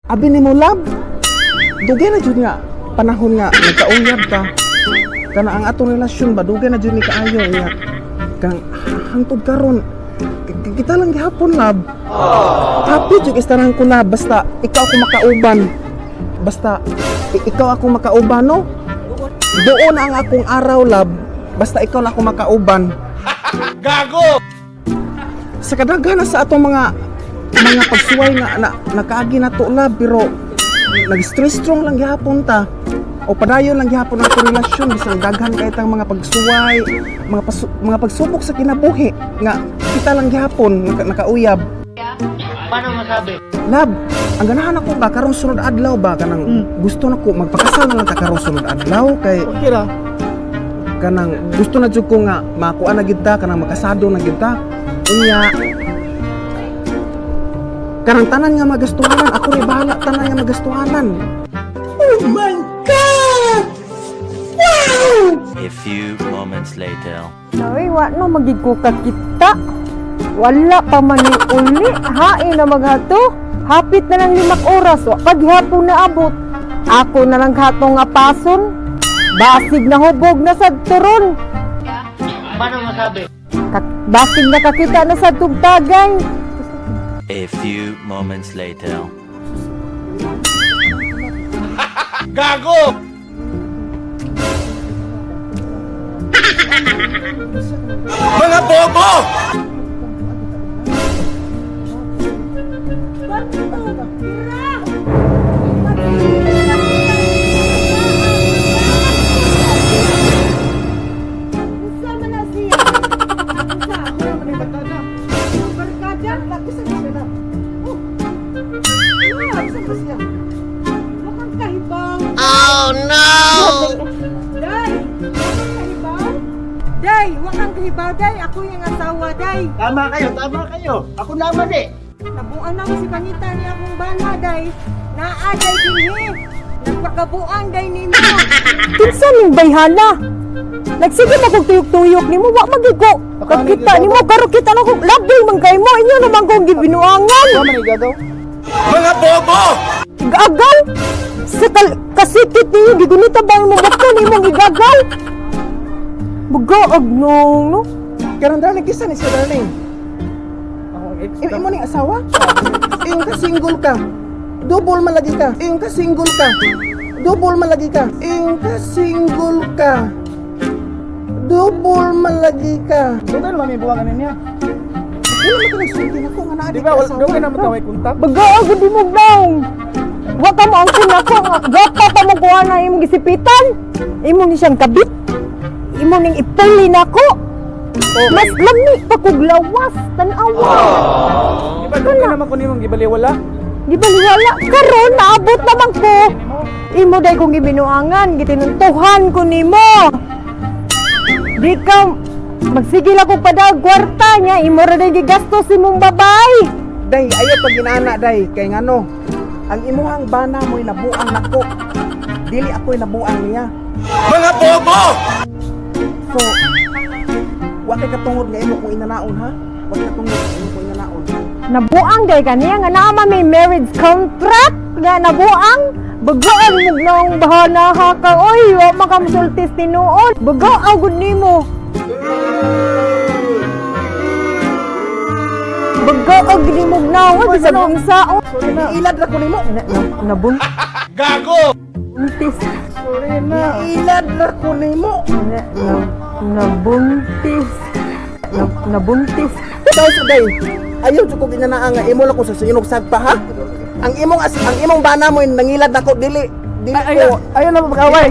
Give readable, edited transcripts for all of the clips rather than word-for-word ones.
Abi ni mo lab. Dugay na jud nga panahon nga nagkauyab ka. Kana ang atong relasyon ba dugay na jud ni kaayo nga. Kang hangtod karon kita lang gihapon lab. Happy jud istarang ko lab basta ikaw ako makauban. Basta ikaw ako makauban no. Doon ang akong araw lab. Basta ikaw na ako makauban. Gago! Sa kadaghan na sa atong mga pagsuway nga nakaagi na to lab pero nag-stress strong lang gihapon ta o padayon lang gihapon ang atong relasyon bisag daghan kay tang mga pagsuway mga pagsubok sa kinabuhi nga kita lang gihapon nakauyab. Paano masabi? Lab, ang ganahan ako ba karong sunod adlaw ba kanang gusto nako magpakasal na lang ta karong sunod adlaw kay Okay ra. kanang gusto na jud ko nga makuha na gid ta kanang makasado na gid ta unya kanang tanan nga magastuhanan ako rin bahala tanan nga magastuhanan. Oh my god, wow! A few moments later. Ay, wa no magig ko kakita. Wala pa man yung uli. Hain na maghato. Hapit na lang 5 oras. Wa paghapon na abot. Ako na lang hato nga pason. Basig na hubog na sa turon. Paano masabi? Basig na kakita na sa tugtagay. A few moments later. Gago! Mga bobo! Oh no! Day, wakang kahibaw, day. Ako yung asawa, day. Tama kayo. Ako naman eh. Nabuan naman si Panita niya akong bana, day. Naaday din eh. Nagpakabuan, day ninyo. Kinsa ning bayhala? Nagsige mo kong tuyok-tuyok ni mo, wak magigo. Kakita ni mo, karo kita na kong labing man kay mo. Inyo naman kong gibinuangan. Tama ni Gado. Mga bobo! Igagal? Sa kasikit niyo, gigunita ba yung mga ni mong igagal? Bugaag no. Karang darling kisa ni si darling. Imo ning asawa? Iyong ka single ka. Double malagi ka. Iyong ka single ka. Double malagi ka. Iyong ka single ka. Double malagi ka. Doon naman may buwangan niya. Wala mo nagsulti na ko nga naa Di di ba? ka asawa. Doon ka naman kaway kontak. Bugaag di mo daw. Wa ka mo ang sinako. Gata pa mo kuha na imong gisipitan. Imong ni siyang kabit. Imong ning ipuli nako. Mas lami pa kog lawas tan-awa. Di ba doon ka naman ko nimong gibaliwala? Di ba liwala? Karon naabot naman ko. Imo day kong gibinuangan, gitinuntuhan ko nimo. Di ka magsigil ako padag kwarta niya, imo ra day gigastos imong babay. Day, ayo pag ginana day kay ngano. Ang imuhang bana mo'y nabuang nako. Dili ako'y nabuang niya. Mga bobo! So, wa kay katungod nga imo ko inanaon ha. Wa kay katungod nga imo ko inanaon. Nabuang day kaniya nga naama may marriage contract nga nabuang. Bagaan mo nang bahana ha ka. Oy, wa makamusultis tinuod. Bagaan gud nimo. Bagaan gid mo nawad sa bungsaon. Ilad ra ko nimo. Nabuntis. Gago! Sorry na. Ilad ra ko nimo. Nabuntis. Nabuntis. Daw sa day. Ayaw jud ko ginanaa nga imo lang ko sa sinog sagpa ha. Ang imong bana mo nangilad nako dili ko. Ayaw na magkaway.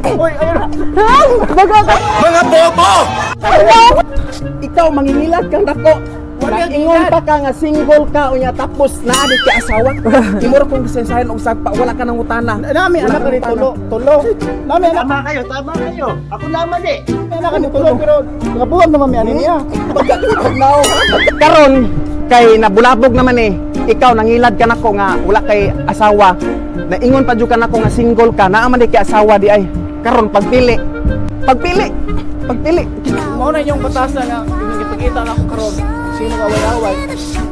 Uy, ayaw na. Bagaan. Mga bobo! Ikaw mangingilad kang dako. Ingon pa ka nga single ka unya tapos naa di ka asawa. Imo ra kong gisensahan og sagpa wala ka nang utana. Nami Wala anak kang ni utana. tulo. Nami anak. Tama kayo. Ako naman eh. Anak ni tulo pero nagabuhan naman mi ani niya. Now, karon kay nabulabog naman eh. Ikaw nangilad ka nako nga wala kay asawa. Naingon pa jud ka nako nga single ka, naa man di kay asawa di ay. Karon pagpili. Pagpili. Mao na yung batasan nga kita na ako karon. Sino ka away-away?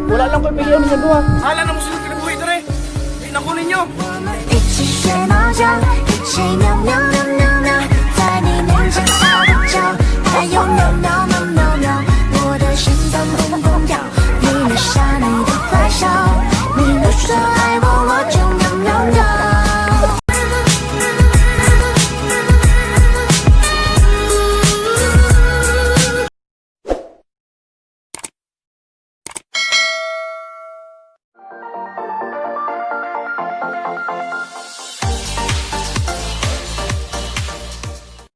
Wala lang ko pilihan ninyo duha. Hala na mo sila kinabuhi. 我们一起睡猫觉，一起喵喵喵喵喵，在你面前撒个娇，还有喵喵